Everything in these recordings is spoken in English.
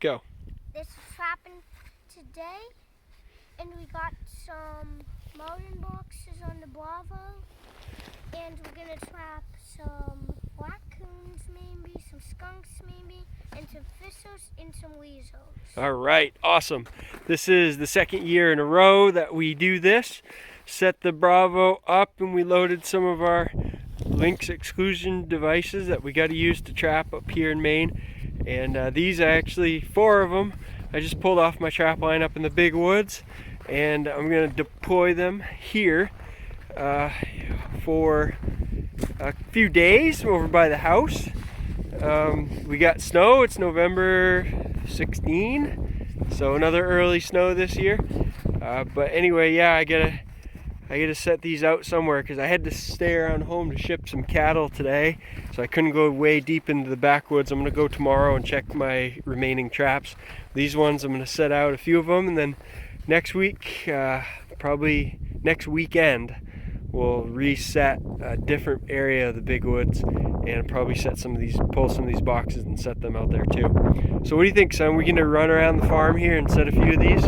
Go. This is trapping today, and we got some mountain boxes on the Bravo, and we're gonna trap some raccoons maybe, some skunks maybe, and some fishers and some weasels. All right, awesome. This is the second year in a row that we do this. Set the Bravo up and we loaded some of our lynx exclusion devices that we got to use to trap up here in Maine. And these are actually 4 of them. I just pulled off my trap line up in the big woods, and I'm going to deploy them here for a few days over by the house. We got snow. It's November 16, so another early snow this year. But anyway, yeah, I gotta set these out somewhere because I had to stay around home to ship some cattle today, so I couldn't go way deep into the backwoods. I'm gonna go tomorrow and check my remaining traps. These ones I'm gonna set out a few of them, and then next week, probably next weekend, we'll reset a different area of the big woods and probably pull some of these boxes and set them out there too. So what do you think, son? We gonna run around the farm here and set a few of these?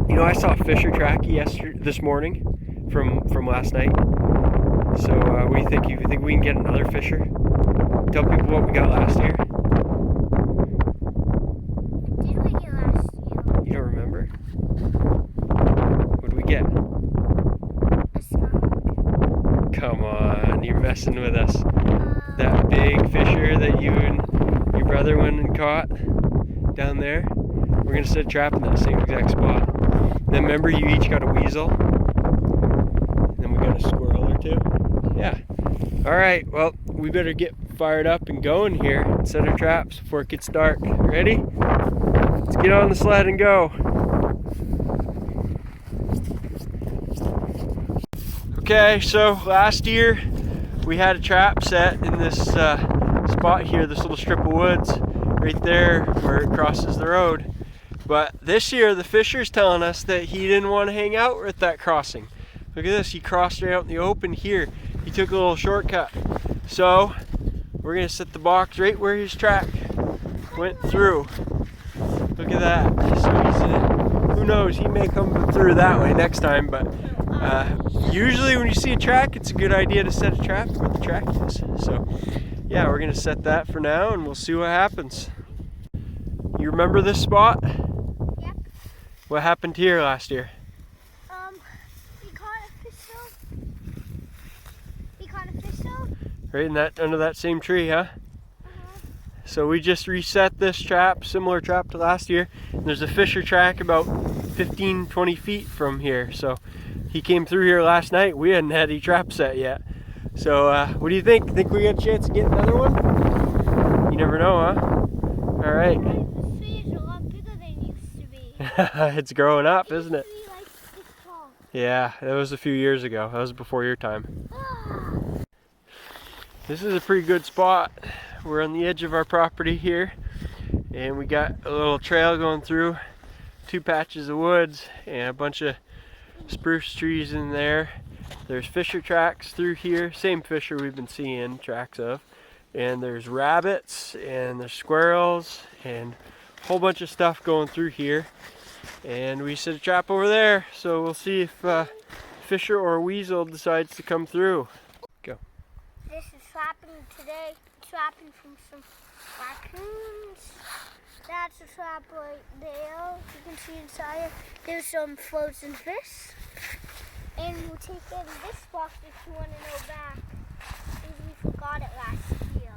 You know, I saw a fisher track this morning from last night. So what do you think? You think we can get another fisher? Tell people what we got last year. What did we get last year? You don't remember? What did we get? A skunk. Come on, you're messing with us. That big fisher that you and your brother went and caught down there. We're gonna set a trap in that same exact spot. Then remember, you each got a weasel. And then we got a squirrel or two. Yeah. All right, well, we better get fired up and going here and set our traps before it gets dark. Ready? Let's get on the sled and go. Okay, so last year we had a trap set in this spot here, this little strip of woods right there where it crosses the road. But this year, the fisher's telling us that he didn't want to hang out at that crossing. Look at this, he crossed right out in the open here. He took a little shortcut. So, we're gonna set the box right where his track went through. Look at that. So who knows, he may come through that way next time, but usually when you see a track, it's a good idea to set a trap where the track is. So, yeah, we're gonna set that for now and we'll see what happens. You remember this spot? Yep. What happened here last year? We caught a fisher. We caught a fisher. Right under that same tree, huh? So we just reset this trap, similar trap to last year. And there's a fisher track about 15-20 feet from here. So he came through here last night. We hadn't had any trap set yet. So what do you think? Think we got a chance to get another one? You never know, huh? All right. It's growing up, isn't it? Yeah, that was a few years ago. That was before your time. This is a pretty good spot. We're on the edge of our property here, and we got a little trail going through 2 patches of woods and a bunch of spruce trees in there. There's fisher tracks through here, same fisher we've been seeing tracks of, and there's rabbits and there's squirrels and a whole bunch of stuff going through here. And we set a trap over there, so we'll see if fisher or weasel decides to come through. Go. This is trapping today, trapping from some raccoons. That's a trap right there. You can see inside it. There's some frozen fish. And we'll take it in this box if you want to know back, because we forgot it last year.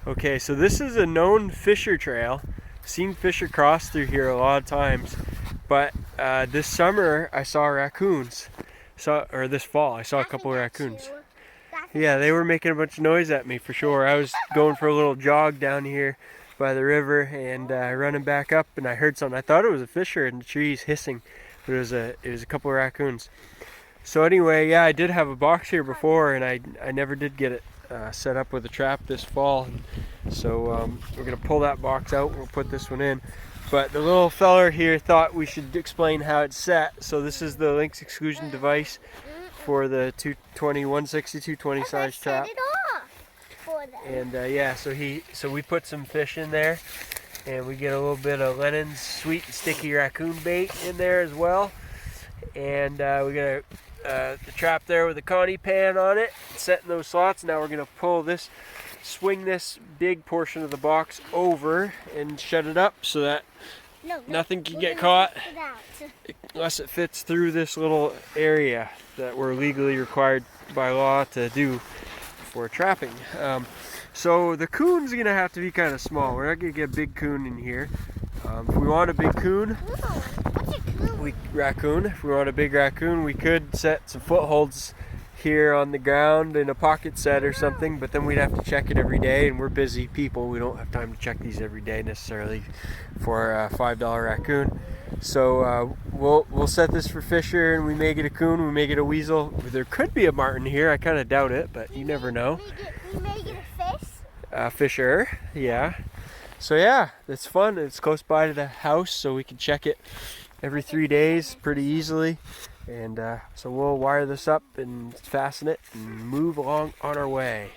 Okay, so this is a known fisher trail. Seen fisher cross through here a lot of times, but this summer I saw raccoons. This fall I saw a couple of raccoons. Yeah, they were making a bunch of noise at me for sure. I was going for a little jog down here by the river and running back up, and I heard something. I thought it was a fisher in the trees hissing, but it was a couple of raccoons. So anyway, yeah, I did have a box here before, and I never did get it set up with a trap this fall. So we're gonna pull that box out and we'll put this one in. But the little feller here thought we should explain how it's set. So this is the lynx exclusion device for the 160, 220 size trap. Set it off for them. And yeah, so we put some fish in there and we get a little bit of Lennon's sweet and sticky raccoon bait in there as well. And we got the trap there with the connie pan on it, set in those slots. Now we're gonna swing this big portion of the box over and shut it up so that nothing can get caught unless it fits through this little area that we're legally required by law to do for trapping. So the coon's gonna have to be kind of small. We're not gonna get a big coon in here. If we want a big coon, What's a coon? If we want a big raccoon, we could set some footholds here on the ground in a pocket set or something, but then we'd have to check it every day, and we're busy people. We don't have time to check these every day necessarily for a $5 raccoon. So we'll set this for Fisher, and we may get a coon, we may get a weasel. There could be a martin here. I kind of doubt it, but you never know. We may get a fish. Fisher, yeah. So yeah, it's fun. It's close by to the house, so we can check it every 3 days pretty easily. And so we'll wire this up and fasten it and move along on our way.